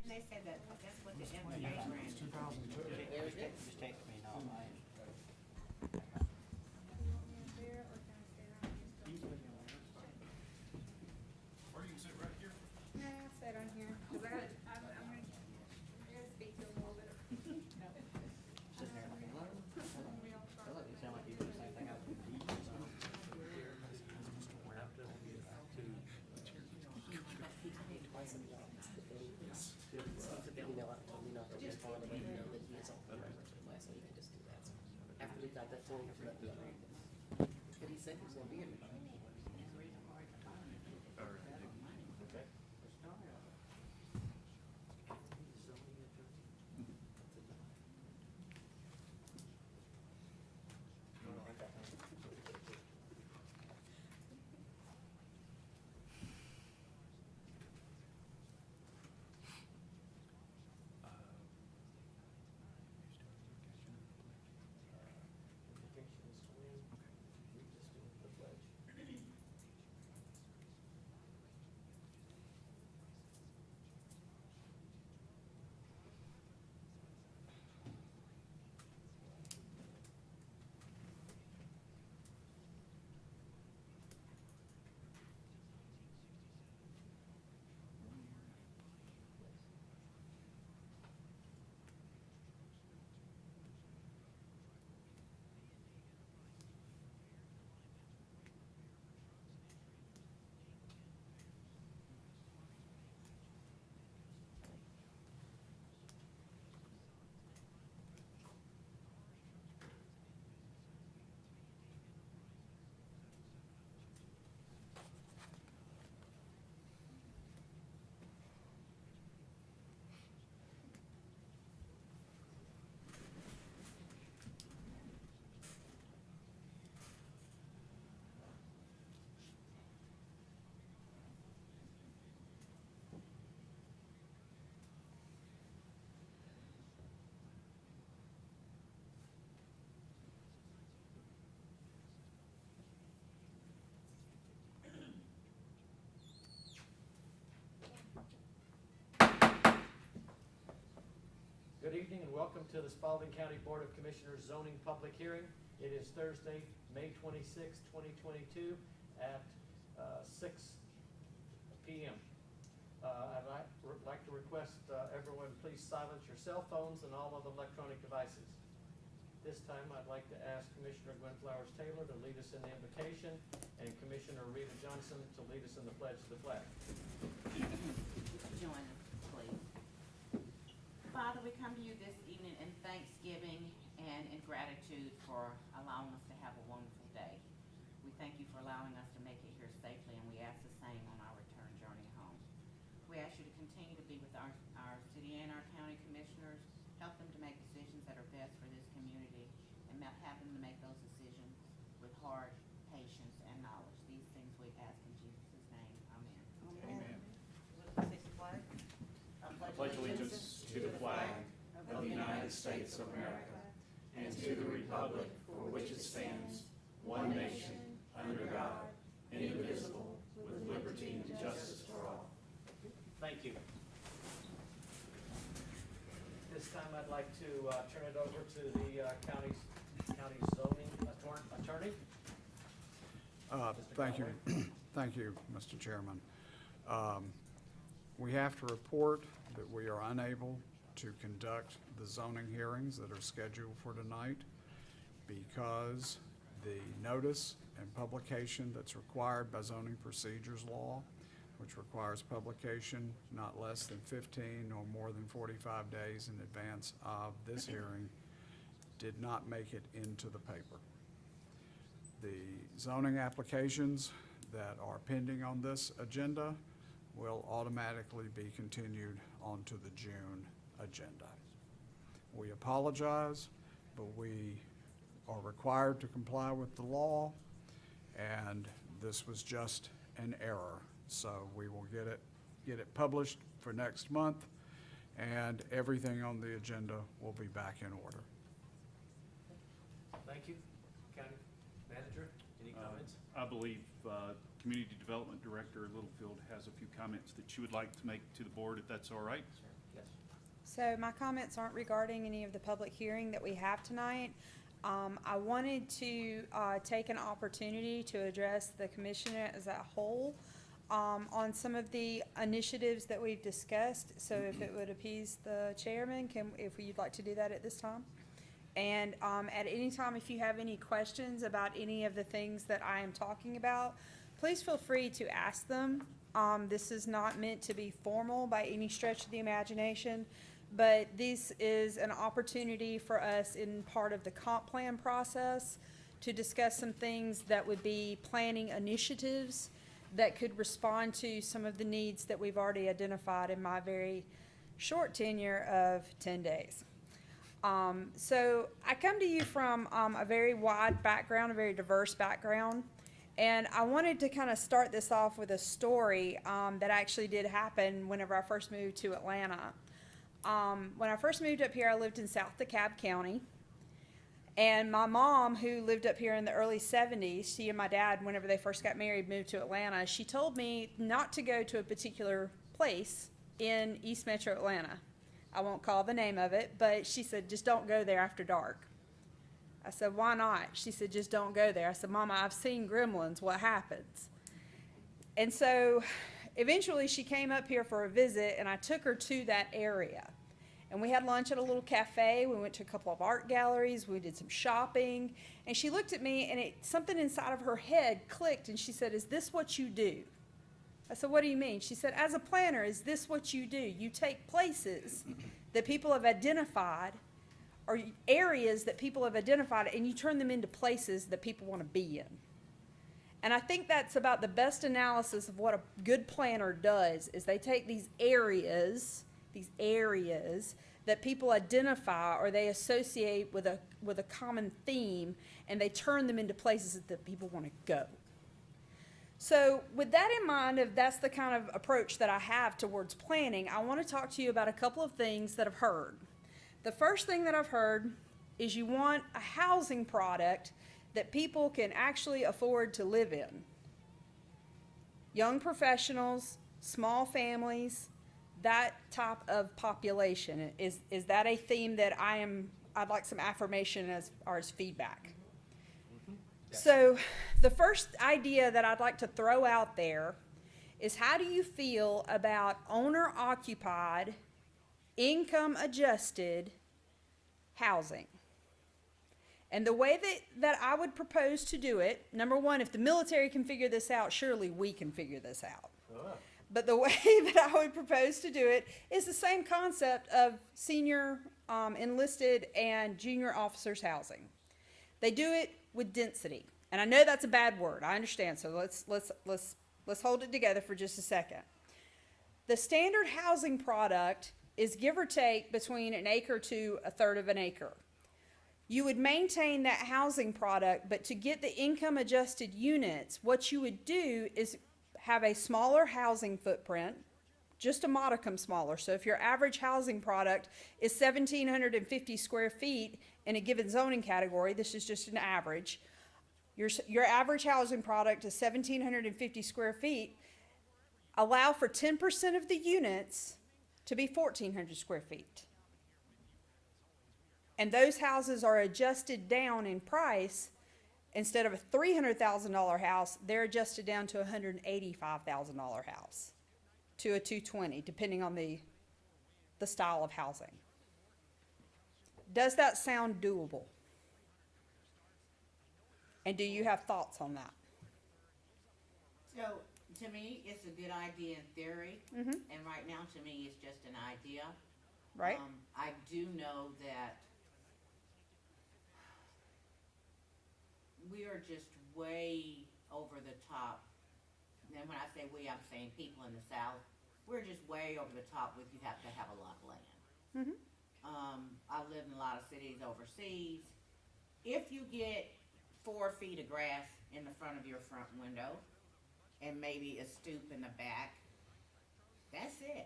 they said that, that's what the invocation ran. 2002. Just text me and I'll buy it. Or you can sit right here. Nah, I'll sit on here, cause I'm gonna speak to him a little bit. Sitting there like, hello? Hello, you sound like you do the same thing I do. You know, I told me not to respond, but you know that he is on the record last, so you can just do that. So after we got that to him, just let me know. But he said he was gonna be here tonight. Okay. Good evening and welcome to the Spalding County Board of Commissioners zoning public hearing. It is Thursday, May 26, 2022 at 6 p.m. I'd like to request everyone please silence your cell phones and all other electronic devices. This time I'd like to ask Commissioner Gwen Flowers Taylor to lead us in the invocation and Commissioner Rita Johnson to lead us in the pledge to the flag. Join us, please. Father, we come to you this evening in thanksgiving and in gratitude for allowing us to have a wonderful day. We thank you for allowing us to make it here safely, and we ask the same on our return journey home. We ask you to continue to be with our city and our county commissioners, help them to make decisions that are best for this community, and have them to make those decisions with heart, patience, and knowledge. These things we ask in Jesus' name. Amen. Amen. What does it say, flag? I pledge allegiance to the flag of the United States of America and to the republic for which it stands, one nation, under God, indivisible, with liberty and justice for all. Thank you. This time I'd like to turn it over to the county zoning attorney. Thank you. Thank you, Mr. Chairman. We have to report that we are unable to conduct the zoning hearings that are scheduled for tonight because the notice and publication that's required by zoning procedures law, which requires publication not less than 15 or more than 45 days in advance of this hearing, did not make it into the paper. The zoning applications that are pending on this agenda will automatically be continued onto the June agenda. We apologize, but we are required to comply with the law, and this was just an error. So we will get it published for next month, and everything on the agenda will be back in order. Thank you. County Manager, any comments? I believe Community Development Director Littlefield has a few comments that she would like to make to the board, if that's all right. Yes. So my comments aren't regarding any of the public hearing that we have tonight. I wanted to take an opportunity to address the commission as a whole on some of the initiatives that we've discussed. So if it would appease the chairman, if you'd like to do that at this time. And at any time, if you have any questions about any of the things that I am talking about, please feel free to ask them. This is not meant to be formal by any stretch of the imagination, but this is an opportunity for us in part of the comp plan process to discuss some things that would be planning initiatives that could respond to some of the needs that we've already identified in my very short tenure of 10 days. So I come to you from a very wide background, a very diverse background. And I wanted to kind of start this off with a story that actually did happen whenever I first moved to Atlanta. When I first moved up here, I lived in South DeKalb County. And my mom, who lived up here in the early 70s, she and my dad, whenever they first got married, moved to Atlanta. She told me not to go to a particular place in East Metro Atlanta. I won't call the name of it, but she said, just don't go there after dark. I said, why not? She said, just don't go there. I said, Mama, I've seen gremlins. What happens? And so eventually she came up here for a visit, and I took her to that area. And we had lunch at a little cafe. We went to a couple of art galleries. We did some shopping. And she looked at me, and something inside of her head clicked, and she said, is this what you do? I said, what do you mean? She said, as a planner, is this what you do? You take places that people have identified or areas that people have identified, and you turn them into places that people want to be in. And I think that's about the best analysis of what a good planner does, is they take these areas that people identify or they associate with a common theme, and they turn them into places that people want to go. So with that in mind, if that's the kind of approach that I have towards planning, I want to talk to you about a couple of things that I've heard. The first thing that I've heard is you want a housing product that people can actually afford to live in. Young professionals, small families, that type of population. Is that a theme that I'd like some affirmation as far as feedback? Yes. So the first idea that I'd like to throw out there is, how do you feel about owner-occupied, income-adjusted housing? And the way that I would propose to do it, number one, if the military can figure this out, surely we can figure this out. But the way that I would propose to do it is the same concept of senior, enlisted, and junior officers housing. They do it with density. And I know that's a bad word, I understand, so let's hold it together for just a second. The standard housing product is give or take between an acre to a third of an acre. You would maintain that housing product, but to get the income adjusted units, what you would do is have a smaller housing footprint, just a modicum smaller. So if your average housing product is 1,750 square feet in a given zoning category, this is just an average, your average housing product is 1,750 square feet, allow for 10% of the units to be 1,400 square feet. And those houses are adjusted down in price. Instead of a $300,000 house, they're adjusted down to a $185,000 house, to a $220,000, depending on the style of housing. Does that sound doable? And do you have thoughts on that? So, to me, it's a good idea in theory, Mm-hmm. and right now, to me, it's just an idea. Right? I do know that we are just way over the top. And when I say we, I'm saying people in the South. We're just way over the top with, you have to have a lot of land. Mm-hmm. I live in a lot of cities overseas. If you get 4 feet of grass in the front of your front window and maybe a stoop in the back, that's it.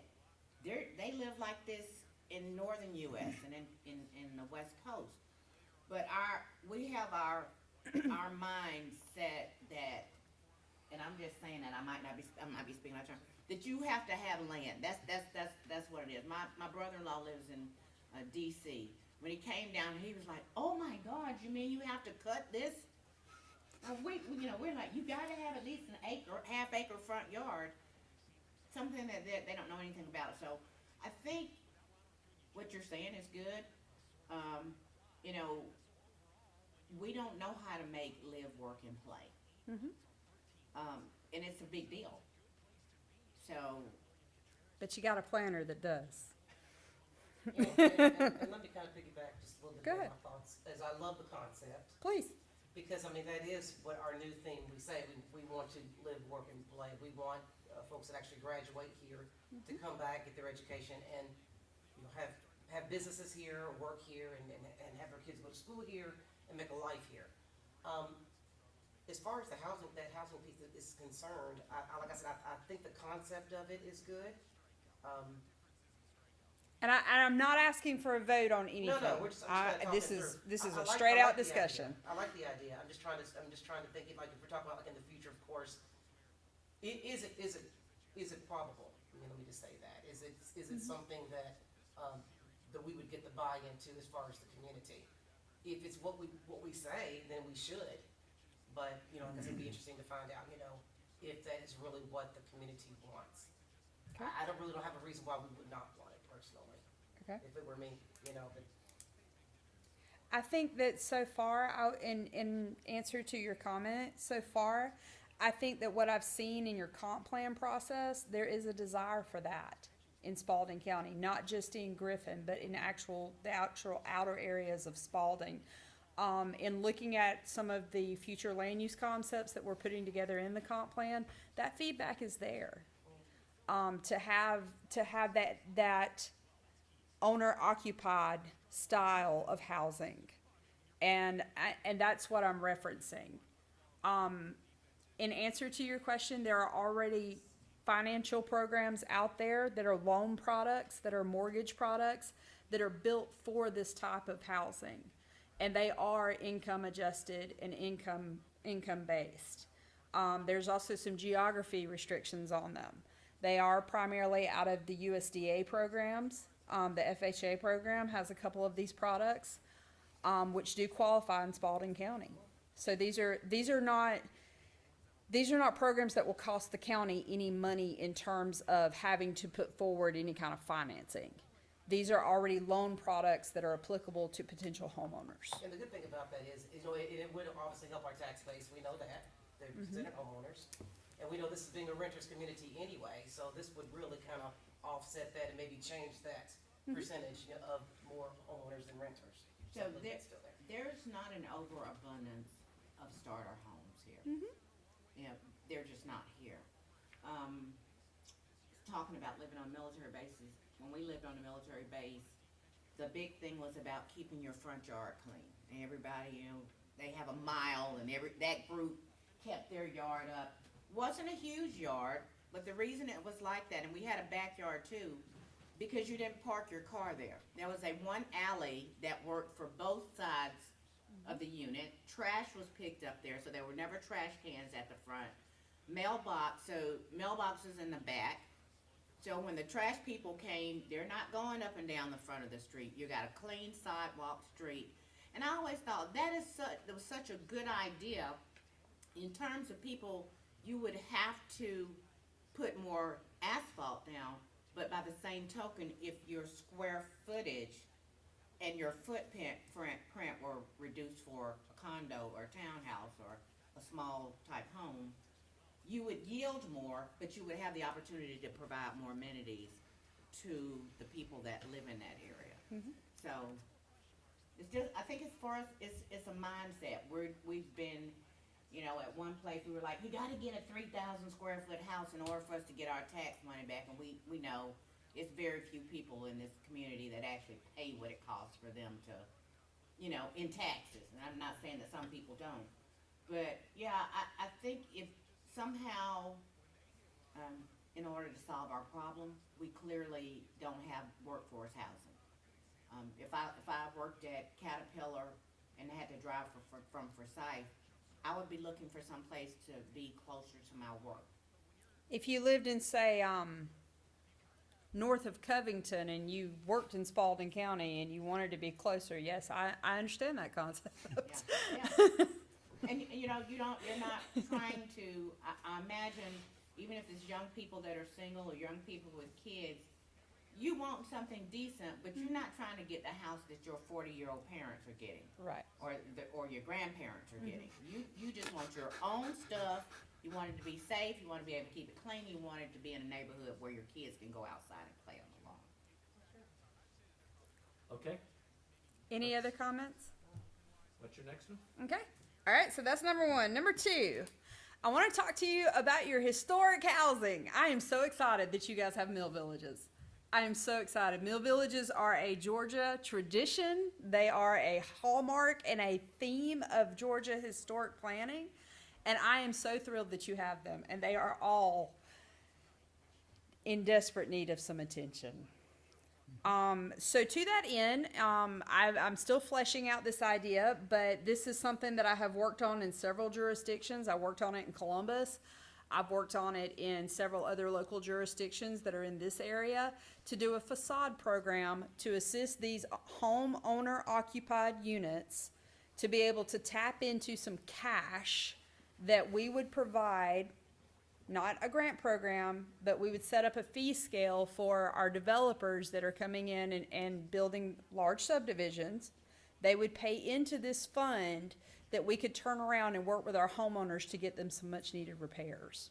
They live like this in northern U.S. and in the West Coast. But we have our mindset that, and I'm just saying that I might be speaking out of turn, that you have to have land. That's what it is. My brother-in-law lives in DC. When he came down, he was like, "Oh my God, you mean you have to cut this?" We're like, you gotta have at least an acre, half-acre front yard, something that they don't know anything about. So I think what you're saying is good. We don't know how to make live, work, and play. And it's a big deal. So, But you got a planner that does. And let me kind of piggyback just a little Go bit on ahead. my thoughts, as I love the concept. Please. Because, I mean, that is what our new theme, we say, we want to live, work, and play. We want folks that actually graduate here to come back, get their education, and, have businesses here, work here, and have their kids go to school here, and make a life here. As far as that housing piece is concerned, like I said, I think the concept of it is good. And I'm not asking for a vote on anything. No, we're just, I'm just This kinda is, talking this through. is I a like- straight I out like the discussion. idea. I like the idea. I'm just trying to think, like, if we're talking about like in the future, of course, is it probable? I mean, let me just say that. Is it something that we would get the buy-in to as far as the community? If it's what we say, then we should. But, like I said, it'd be interesting to find out, if that is really what the community wants. Okay. I don't have a reason why we would not want it personally. Okay. If it were me, but I think that so far, in answer to your comment, so far, I think that what I've seen in your comp plan process, there is a desire for that in Spalding County, not just in Griffin, but in the actual outer areas of Spalding. In looking at some of the future land use concepts that we're putting together in the comp plan, that feedback is there. To have that owner occupied style of housing. And that's what I'm referencing. In answer to your question, there are already financial programs out there that are loan products, that are mortgage products, that are built for this type of housing. And they are income adjusted and income based. There's also some geography restrictions on them. They are primarily out of the USDA programs. The FHA program has a couple of these products, which do qualify in Spalding County. So these are not programs that will cost the county any money in terms of having to put forward any kind of financing. These are already loan products that are applicable to potential homeowners. And the good thing about that is, it would obviously help our tax base, we know that, they're considered homeowners. And we know this is being a renter's community anyway, so this would really kind of offset that and maybe change that percentage of more homeowners than renters. So I believe that's still there. there's not an overabundance of starter homes here. They're just not here. Talking about living on military bases, when we lived on a military base, the big thing was about keeping your front yard clean. And everybody, they have a mile, and that group kept their yard up. Wasn't a huge yard, but the reason it was like that, and we had a backyard too, because you didn't park your car there. There was a one alley that worked for both sides of the unit. Trash was picked up there, so there were never trash cans at the front. Mailboxes in the back. So when the trash people came, they're not going up and down the front of the street. You got a clean sidewalk street. And I always thought that was such a good idea. In terms of people, you would have to put more asphalt down, but by the same token, if your square footage and your footprint were reduced for a condo or a townhouse or a small type home, you would yield more, but you would have the opportunity to provide more amenities to the people that live in that area. So it's just, I think it's for us, it's a mindset. We've been, at one place we were like, you gotta get a 3,000 square foot house in order for us to get our tax money back, and we know it's very few people in this community that actually pay what it costs for them to, in taxes. And I'm not saying that some people don't, but yeah, I think if somehow, in order to solve our problem, we clearly don't have workforce housing. If I worked at Caterpillar and had to drive from Forsyth, I would be looking for some place to be closer to my work. if you lived in, say, north of Covington and you worked in Spalding County and you wanted to be closer, yes, I understand that concept. Yeah. And you know, you're not trying to, I imagine, even if it's young people that are single or young people with kids, you want something decent, but you're not trying to get the house that your 40-year-old parents are getting. Right. Or your grandparents are getting. You just want your own stuff. You want it to be safe. You want to be able to keep it clean. You want it to be in a neighborhood where your kids can go outside and play on the lawn. Okay, Any other comments? what's your next one? Okay. All right, so that's number one. Number two, I want to talk to you about your historic housing. I am so excited that you guys have mill villages. I am so excited. Mill villages are a Georgia tradition. They are a hallmark and a theme of Georgia historic planning. And I am so thrilled that you have them. And they are all in desperate need of some attention. So to that end, I'm still fleshing out this idea, but this is something that I have worked on in several jurisdictions. I worked on it in Columbus. I've worked on it in several other local jurisdictions that are in this area to do a facade program to assist these homeowner occupied units to be able to tap into some cash that we would provide, not a grant program, but we would set up a fee scale for our developers that are coming in and building large subdivisions. They would pay into this fund that we could turn around and work with our homeowners to get them some much needed repairs,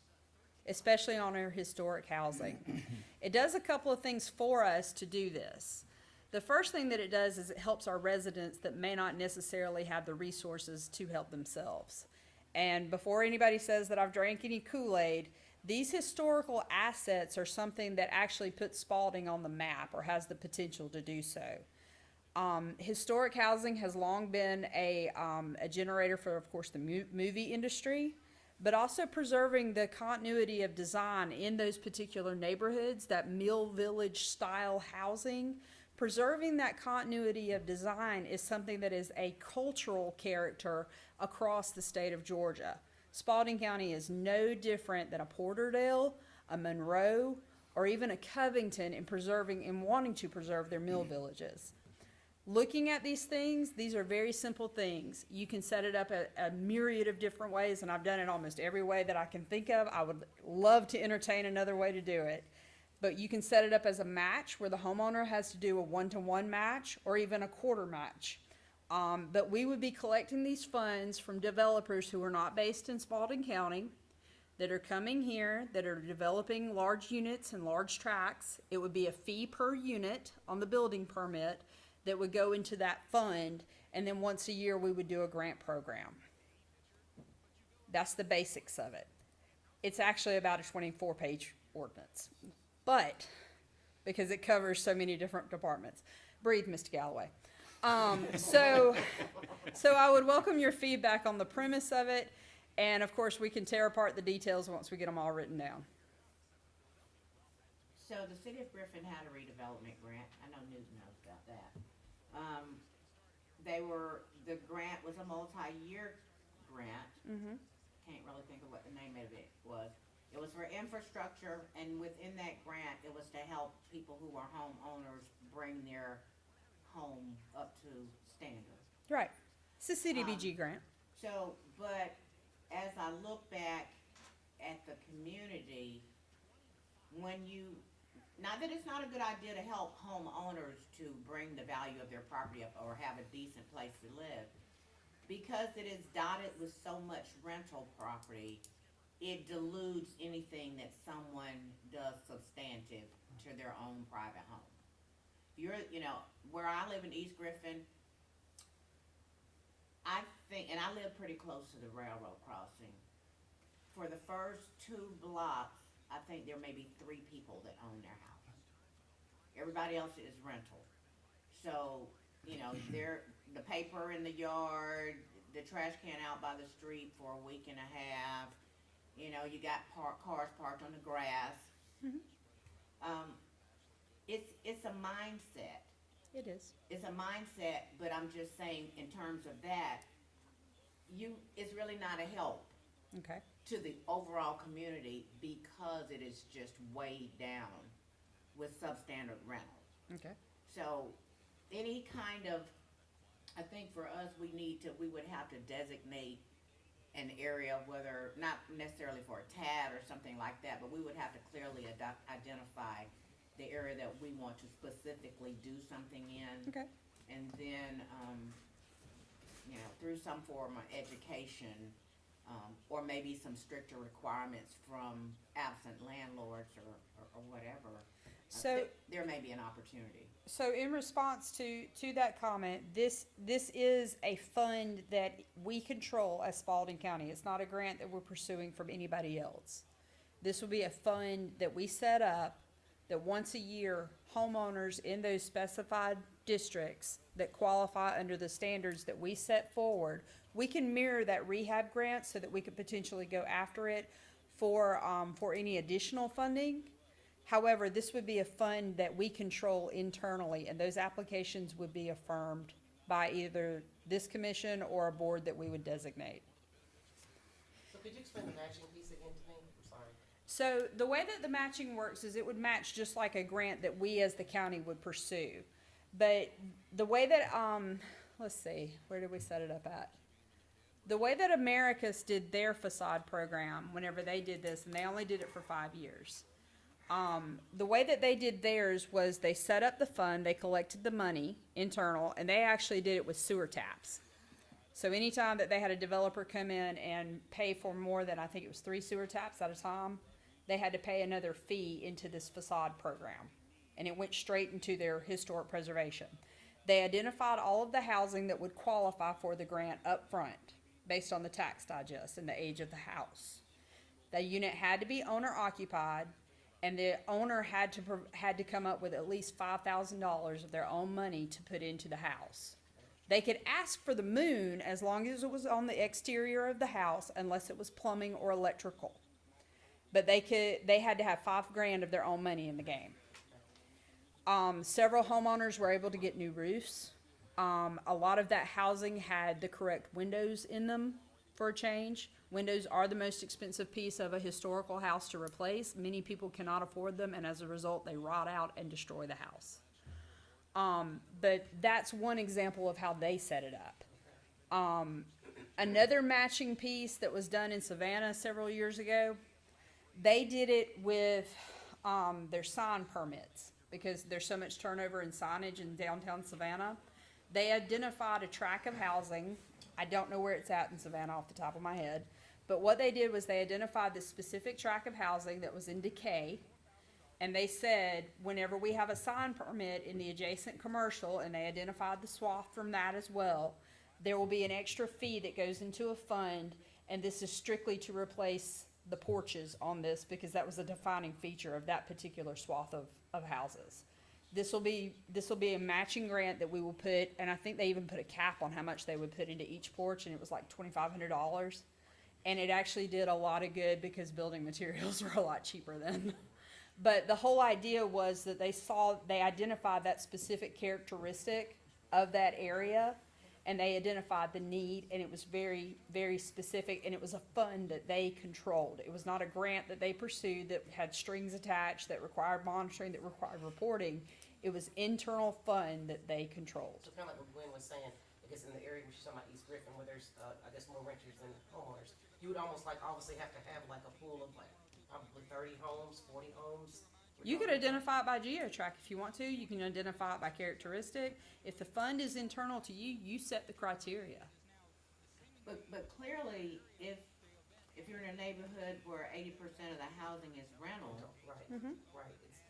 especially on our historic housing. It does a couple of things for us to do this. The first thing that it does is it helps our residents that may not necessarily have the resources to help themselves. And before anybody says that I've drank any Kool-Aid, these historical assets are something that actually puts Spalding on the map or has the potential to do so. Historic housing has long been a generator for, of course, the movie industry, but also preserving the continuity of design in those particular neighborhoods, that mill village style housing. Preserving that continuity of design is something that is a cultural character across the state of Georgia. Spalding County is no different than a Porterdale, a Monroe, or even a Covington in preserving and wanting to preserve their mill villages. Looking at these things, these are very simple things. You can set it up a myriad of different ways, and I've done it almost every way that I can think of. I would love to entertain another way to do it. But you can set it up as a match where the homeowner has to do a 1-to-1 match or even a quarter match. But we would be collecting these funds from developers who are not based in Spalding County, that are coming here, that are developing large units and large tracts. It would be a fee per unit on the building permit that would go into that fund, and then once a year we would do a grant program. That's the basics of it. It's actually about a 24-page ordinance, but because it covers so many different departments. Breathe, Mr. Galloway. So I would welcome your feedback on the premise of it, and of course we can tear apart the details once we get them all written down. So the city of Griffin had a redevelopment grant. I know Newton knows about that. The grant was a multi-year grant. Can't really think of what the name of it was. It was for infrastructure, and within that grant, it was to help people who are homeowners bring their home up to standard. Right. It's a CDBG grant. So, but as I look back at the community, not that it's not a good idea to help homeowners to bring the value of their property up or have a decent place to live, because it is dotted with so much rental property, it dilutes anything that someone does substantive to their own private home. Where I live in East Griffin, I think, and I live pretty close to the railroad crossing, for the first 2 blocks, I think there may be 3 people that own their house. Everybody else is rental. So, the paper in the yard, the trash can out by the street for a week and a half. You got cars parked on the grass. It's a mindset. It is. It's a mindset, but I'm just saying in terms of that, it's really not a help. Okay. to the overall community because it is just weighed down with substandard rental. Okay. So any kind of, I think for us, we would have to designate an area, whether, not necessarily for a TAD or something like that, but we would have to clearly identify the area that we want to specifically do something in. Okay. And then, through some form of education, or maybe some stricter requirements from absent landlords or whatever. So- there may be an opportunity. So in response to that comment, this is a fund that we control as Spalding County. It's not a grant that we're pursuing from anybody else. This will be a fund that we set up that once a year, homeowners in those specified districts that qualify under the standards that we set forward, we can mirror that rehab grant so that we could potentially go after it for any additional funding. However, this would be a fund that we control internally, and those applications would be affirmed by either this commission or a board that we would designate. So could you explain the matching piece again to me? I'm sorry. So the way that the matching works is it would match just like a grant that we as the county would pursue. But the way that, let's see, where did we set it up at? The way that Americus did their facade program, whenever they did this, and they only did it for 5 years. The way that they did theirs was they set up the fund, they collected the money internal, and they actually did it with sewer taps. So anytime that they had a developer come in and pay for more than, I think it was 3 sewer taps at a time, they had to pay another fee into this facade program. And it went straight into their historic preservation. They identified all of the housing that would qualify for the grant up front, based on the tax digest and the age of the house. The unit had to be owner occupied, and the owner had to come up with at least $5,000 of their own money to put into the house. They could ask for the moon as long as it was on the exterior of the house, unless it was plumbing or electrical. But they had to have $5,000 of their own money in the game. Several homeowners were able to get new roofs. A lot of that housing had the correct windows in them for a change. Windows are the most expensive piece of a historical house to replace. Many people cannot afford them, and as a result, they rot out and destroy the house. But that's one example of how they set it up. Another matching piece that was done in Savannah several years ago, they did it with their sign permits, because there's so much turnover in signage in downtown Savannah. They identified a tract of housing. I don't know where it's at in Savannah off the top of my head. But what they did was they identified this specific tract of housing that was in decay. And they said, whenever we have a sign permit in the adjacent commercial, and they identified the swath from that as well, there will be an extra fee that goes into a fund. And this is strictly to replace the porches on this, because that was a defining feature of that particular swath of houses. This will be a matching grant that we will put, and I think they even put a cap on how much they would put into each porch, and it was like $2,500. And it actually did a lot of good because building materials were a lot cheaper then. But the whole idea was that they identified that specific characteristic of that area, and they identified the need, and it was very, very specific, and it was a fund that they controlled. It was not a grant that they pursued that had strings attached, that required monitoring, that required reporting. It was internal fund that they controlled. So kind of like what Gwen was saying, I guess in the area she's talking about East Griffin, where there's, I guess, more renters than homeowners, you would almost obviously have to have like a pool of probably 30 homes, 40 homes. You could identify it by geotrack if you want to. You can identify it by characteristic. If the fund is internal to you, you set the criteria. But clearly, if you're in a neighborhood where 80% of the housing is rental, Right, Mhm. right.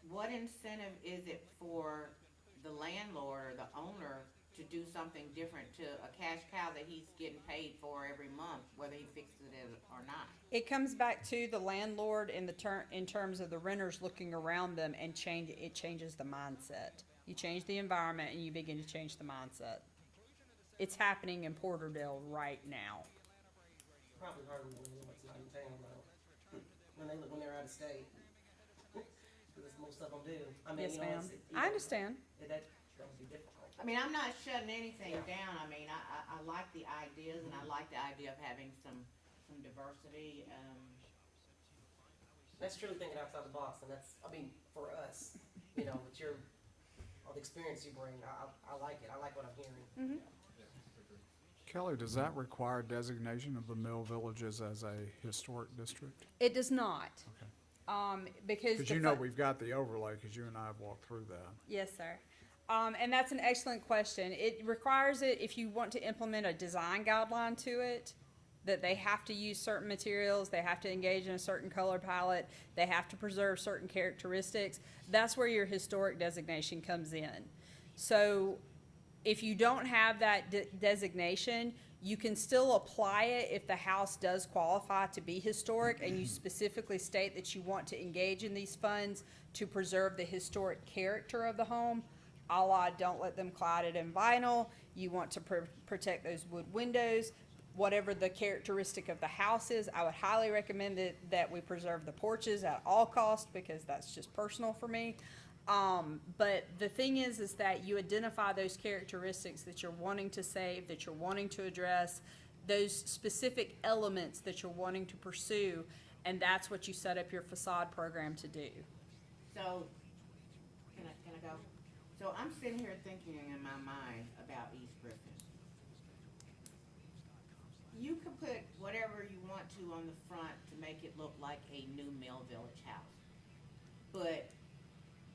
what incentive is it for the landlord or the owner to do something different to a cash cow that he's getting paid for every month, whether he fixes it or not? It comes back to the landlord in terms of the renters looking around them, and it changes the mindset. You change the environment and you begin to change the mindset. It's happening in Porterdale right now. Probably harder when it's not in town though. When they're out of state. Because most of them do. I mean, Yes, you know, ma'am. it's- I understand. That would be difficult. I mean, I'm not shutting anything down. I mean, I like the ideas, and I like the idea of having some some diversity, That's truly thinking outside the box, and that's, I mean, for us, you know, with your, all the experience you bring, I like it, I like what I'm hearing. Kelly, does that require designation of the Mill Villages as a historic district? It does not. Okay. Because. Because the you know fu- we've got the overlay, because you and I have walked through that. Yes, sir. And that's an excellent question. It requires it, if you want to implement a design guideline to it, that they have to use certain materials, they have to engage in a certain color palette, they have to preserve certain characteristics. That's where your historic designation comes in. So if you don't have that designation, you can still apply it if the house does qualify to be historic and you specifically state that you want to engage in these funds to preserve the historic character of the home. A la, don't let them clad it in vinyl, you want to protect those wood windows, whatever the characteristic of the house is. I would highly recommend that we preserve the porches at all costs, because that's just personal for me. But the thing is that you identify those characteristics that you're wanting to save, that you're wanting to address, those specific elements that you're wanting to pursue, and that's what you set up your facade program to do. so, can I go? So I'm sitting here thinking in my mind about East Griffin. You could put whatever you want to on the front to make it look like a new Mill Village house. But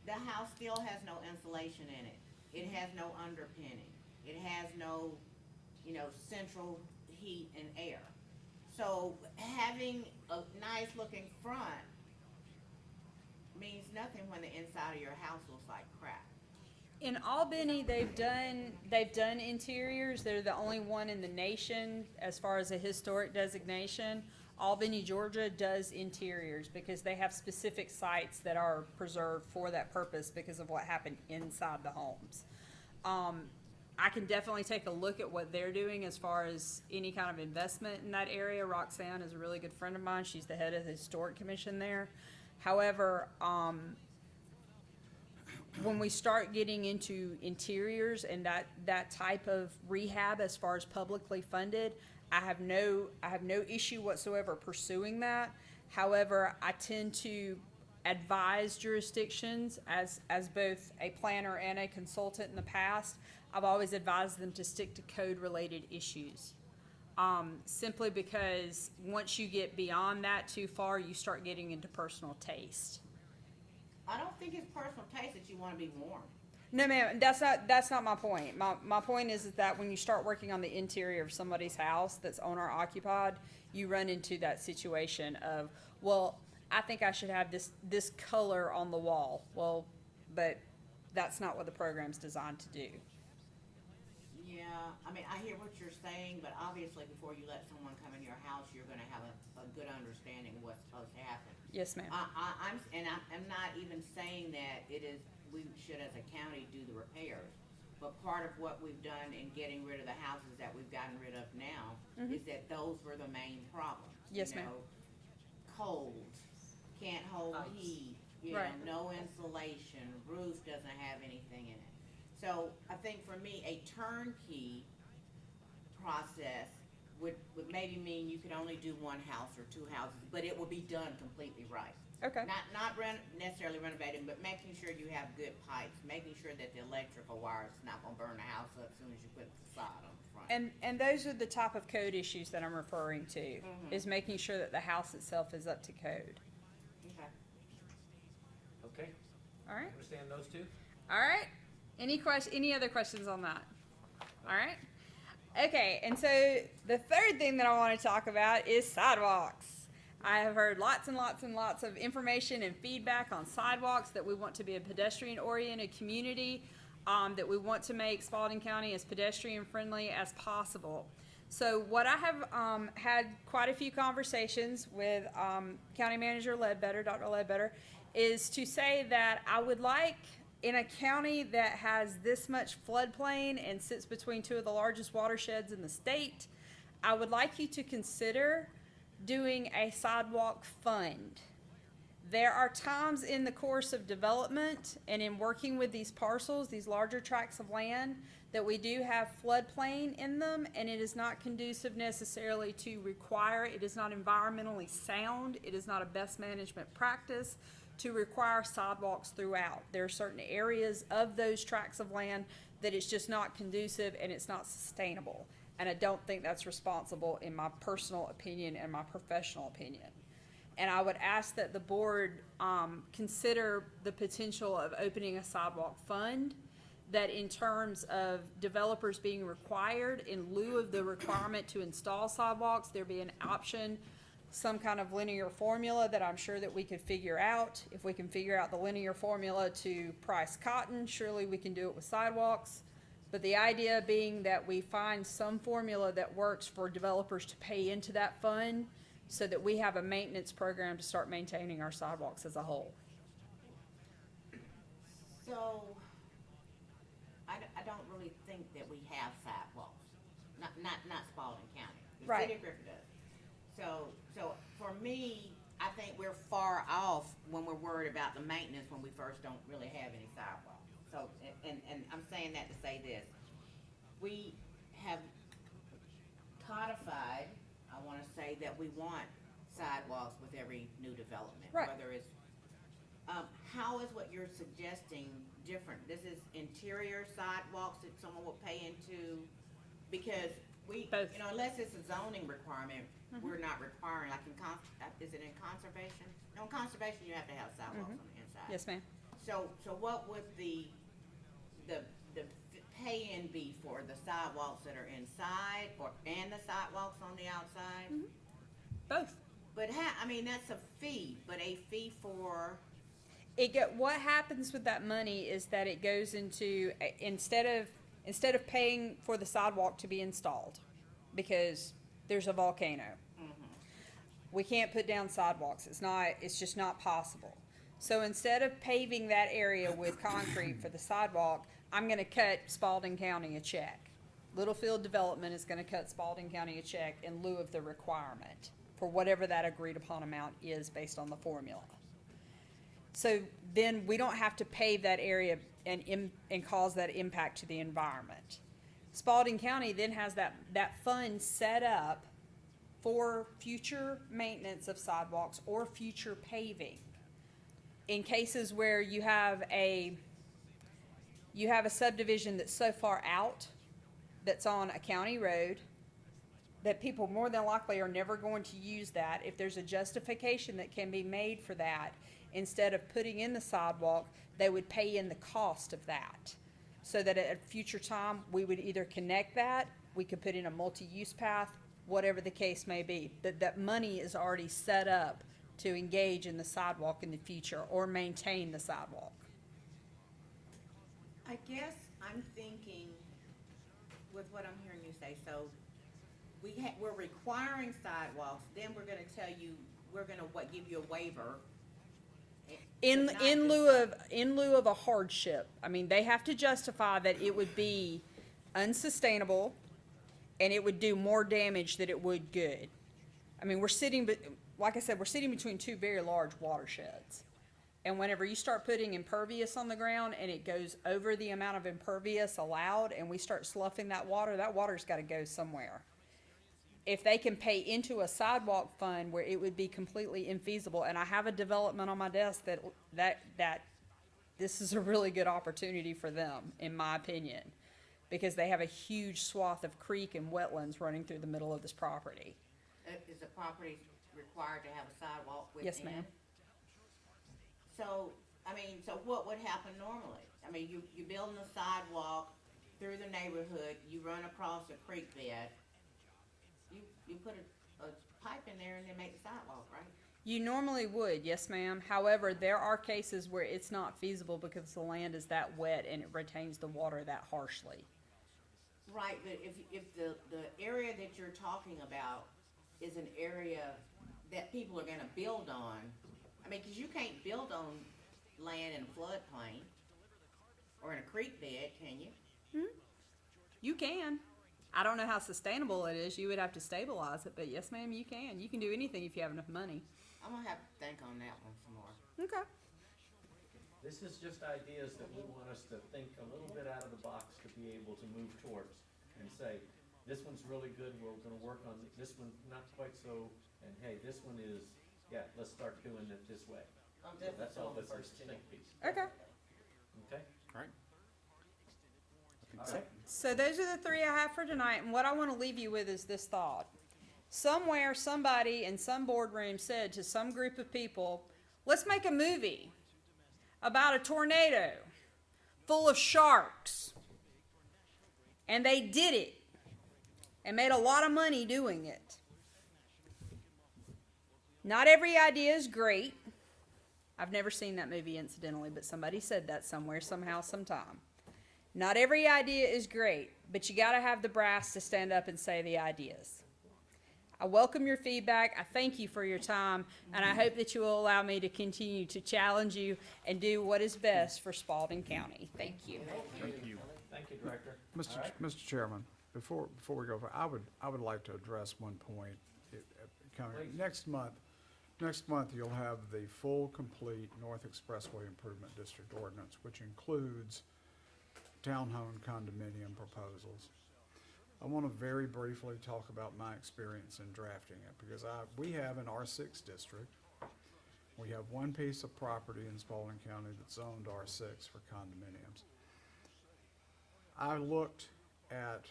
the house still has no insulation in it. It has no underpinning. It has no, central heat and air. So having a nice looking front means nothing when the inside of your house looks like crap. In Albany, they've done interiors. They're the only one in the nation as far as a historic designation. Albany, Georgia does interiors because they have specific sites that are preserved for that purpose because of what happened inside the homes. I can definitely take a look at what they're doing as far as any kind of investment in that area. Roxanne is a really good friend of mine. She's the head of the Historic Commission there. However, when we start getting into interiors and that type of rehab as far as publicly funded, I have no issue whatsoever pursuing that. However, I tend to advise jurisdictions as both a planner and a consultant in the past. I've always advised them to stick to code related issues. Simply because once you get beyond that too far, you start getting into personal taste. I don't think it's personal taste that you want to be warm. No, ma'am, that's not my point. My point is that when you start working on the interior of somebody's house that's owner occupied, you run into that situation of, well, I think I should have this color on the wall. Well, but that's not what the program's designed to do. Yeah, I mean, I hear what you're saying, but obviously before you let someone come in your house, you're gonna have a good understanding of what's supposed to happen. Yes, ma'am. I'm not even saying that we should as a county do the repairs. But part of what we've done in getting rid of the houses that we've gotten rid of now is that those were the main problems. Yes, ma'am. Cold, can't hold Ice. heat, Right. no insulation, roof doesn't have anything in it. So I think for me, a turnkey process would maybe mean you could only do one house or two houses, but it will be done completely right. Okay. Not necessarily renovating, but making sure you have good pipes, making sure that the electrical wires not gonna burn the house up as soon as you put the facade on the front. And those are the type of code issues that I'm referring to, is making sure that the house itself is up to code. Okay. Okay, All right? understand those two? All right. Any other questions on that? All right. Okay, and so the third thing that I want to talk about is sidewalks. I have heard lots and lots and lots of information and feedback on sidewalks, that we want to be a pedestrian-oriented community, that we want to make Spalding County as pedestrian-friendly as possible. So what I have had quite a few conversations with County Manager Ledbetter, Dr. Ledbetter, is to say that I would like, in a county that has this much floodplain and sits between two of the largest watersheds in the state, I would like you to consider doing a sidewalk fund There are times in the course of development and in working with these parcels, these larger tracts of land, that we do have floodplain in them, and it is not conducive necessarily to require, it is not environmentally sound, it is not a best management practice to require sidewalks throughout. There are certain areas of those tracts of land that it's just not conducive and it's not sustainable. And I don't think that's responsible in my personal opinion and my professional opinion. And I would ask that the board consider the potential of opening a sidewalk fund, that in terms of developers being required, in lieu of the requirement to install sidewalks, there be an option, some kind of linear formula that I'm sure that we could figure out. If we can figure out the linear formula to price cotton, surely we can do it with sidewalks. But the idea being that we find some formula that works for developers to pay into that fund so that we have a maintenance program to start maintaining our sidewalks as a whole. So, I don't really think that we have sidewalks, not Spalding County. The Right. city of Griffin does. So for me, I think we're far off when we're worried about the maintenance when we first don't really have any sidewalks. So, and I'm saying that to say this, we have codified, I wanna say that we want sidewalks with every new development. Right. Whether it's, how is what you're suggesting different? This is interior sidewalks that someone will pay into, because we, Both. you know, unless it's a zoning requirement, we're not requiring, like is it in conservation? No, in conservation, you have to have sidewalks on the inside. Yes, ma'am. So what would the pay-in be for the sidewalks that are inside and the sidewalks on the outside? Both. But I mean, that's a fee, but a fee for, What happens with that money is that it goes into, instead of paying for the sidewalk to be installed, because there's a volcano, we can't put down sidewalks. It's just not possible. So instead of paving that area with concrete for the sidewalk, I'm gonna cut Spalding County a check. Littlefield Development is gonna cut Spalding County a check in lieu of the requirement for whatever that agreed upon amount is based on the formula. So then we don't have to pave that area and cause that impact to the environment. Spalding County then has that fund set up for future maintenance of sidewalks or future paving. In cases where you have a subdivision that's so far out, that's on a county road, that people more than likely are never going to use that. If there's a justification that can be made for that, instead of putting in the sidewalk, they would pay in the cost of that. So that at a future time, we would either connect that, we could put in a multi-use path, whatever the case may be. That money is already set up to engage in the sidewalk in the future or maintain the sidewalk. I guess I'm thinking with what I'm hearing you say, so we're requiring sidewalks, then we're gonna tell you, we're gonna give you a waiver. In but not lieu of a hardship. I mean, they have to justify that it would be unsustainable and it would do more damage than it would good. I mean, like I said, we're sitting between two very large watersheds. And whenever you start putting impervious on the ground and it goes over the amount of impervious allowed and we start sloughing that water's gotta go somewhere. If they can pay into a sidewalk fund where it would be completely infeasible, and I have a development on my desk that this is a really good opportunity for them, in my opinion, because they have a huge swath of creek and wetlands running through the middle of this property. Is the property required to have a sidewalk within? Yes, ma'am. So, I mean, so what would happen normally? I mean, you're building a sidewalk through the neighborhood, you run across a creek bed, you put a pipe in there and then make the sidewalk, right? You normally would, yes ma'am. However, there are cases where it's not feasible because the land is that wet and it retains the water that harshly. Right, but if the area that you're talking about is an area that people are gonna build on, I mean, 'cause you can't build on land in a floodplain or in a creek bed, can you? You can. I don't know how sustainable it is. You would have to stabilize it, but yes ma'am, you can. You can do anything if you have enough money. I'm gonna have to think on that one some more. Okay. This is just ideas that we want us to think a little bit out of the box to be able to move towards and say, this one's really good, we're gonna work on this one, not quite so, and hey, this one is, yeah, let's start doing it this way. I'm So definitely that's all feeling the this is, first two. think piece, Okay. okay? All right. All right, So those are the three I have for tonight, and what I want to leave you with is this thought. Somewhere, somebody in some boardroom said to some group of people, let's make a movie about a tornado full of sharks. And they did it and made a lot of money doing it. Not every idea is great. I've never seen that movie, incidentally, but somebody said that somewhere, somehow, sometime. Not every idea is great, but you got to have the brass to stand up and say the ideas. I welcome your feedback. I thank you for your time, and I hope that you will allow me to continue to challenge you and do what is best for Spalding County. Thank you. thank you, Director. Mr. All right. Mr. Chairman, before we go, I would like to address one point. Please. Next month, you'll have the full, complete North Expressway Improvement District ordinance, which includes townhome condominium proposals. I want to very briefly talk about my experience in drafting it, because we have an R6 district. We have one piece of property in Spalding County that's zoned R6 for condominiums. I looked at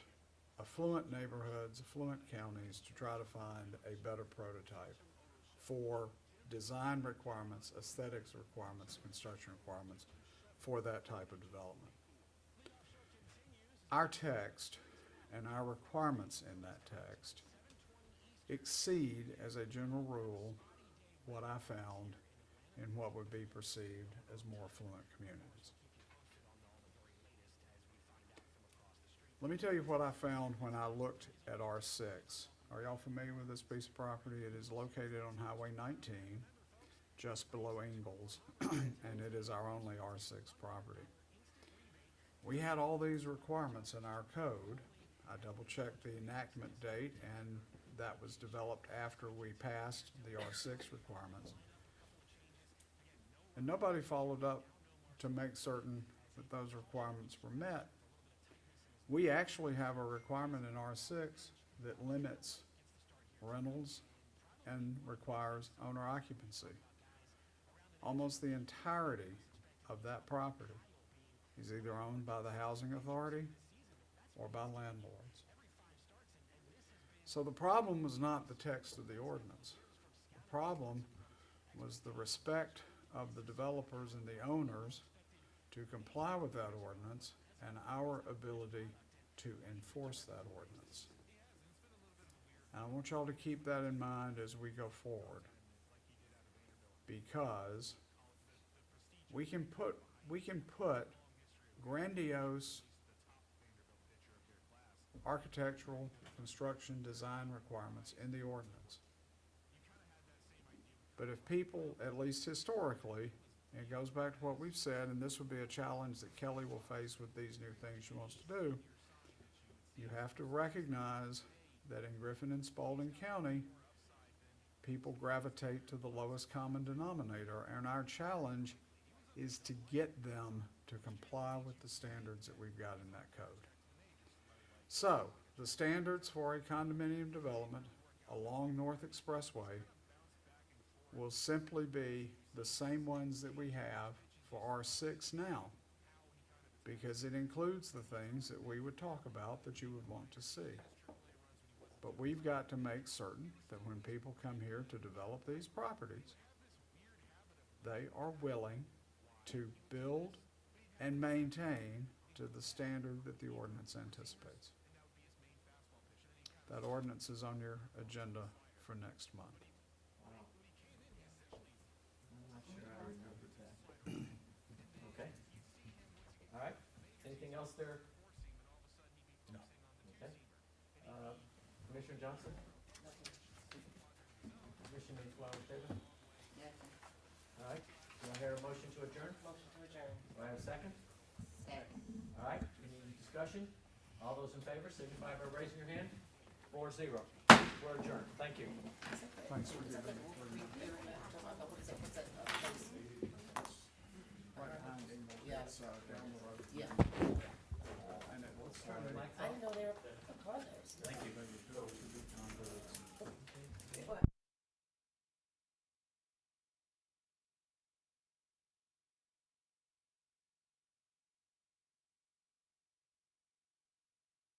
affluent neighborhoods, affluent counties to try to find a better prototype for design requirements, aesthetics requirements, construction requirements for that type of development. Our text and our requirements in that text exceed, as a general rule, what I found in what would be perceived as more affluent communities. Let me tell you what I found when I looked at R6. Are y'all familiar with this piece of property? It is located on Highway 19, just below Ingalls, and it is our only R6 property. We had all these requirements in our code. I double-checked the enactment date, and that was developed after we passed the R6 requirements. And nobody followed up to make certain that those requirements were met. We actually have a requirement in R6 that limits rentals and requires owner occupancy. Almost the entirety of that property is either owned by the housing authority or by landlords. So the problem was not the text of the ordinance. The problem was the respect of the developers and the owners to comply with that ordinance and our ability to enforce that ordinance. And I want y'all to keep that in mind as we go forward, because we can put grandiose architectural, construction, design requirements in the ordinance. But if people, at least historically, and it goes back to what we've said, and this would be a challenge that Kelly will face with these new things she wants to do, you have to recognize that in Griffin and Spalding County, people gravitate to the lowest common denominator, and our challenge is to get them to comply with the standards that we've got in that code. So, the standards for a condominium development along North Expressway will simply be the same ones that we have for R6 now, because it includes the things that we would talk about that you would want to see. But we've got to make certain that when people come here to develop these properties, they are willing to build and maintain to the standard that the ordinance anticipates. That ordinance is on your agenda for next month. Wow. I'm not sure I remembered that. Okay. All right. Anything else there? No. Okay. Commissioner Johnson? Commissioner Taylor? Yes, All right. Do I hear a motion to adjourn? Motion to adjourn. Do I have a second? second. All right. Any discussion? All those in favor signify by raising your hand. 4-0. We're adjourned. Thank you. Thanks for giving me. down the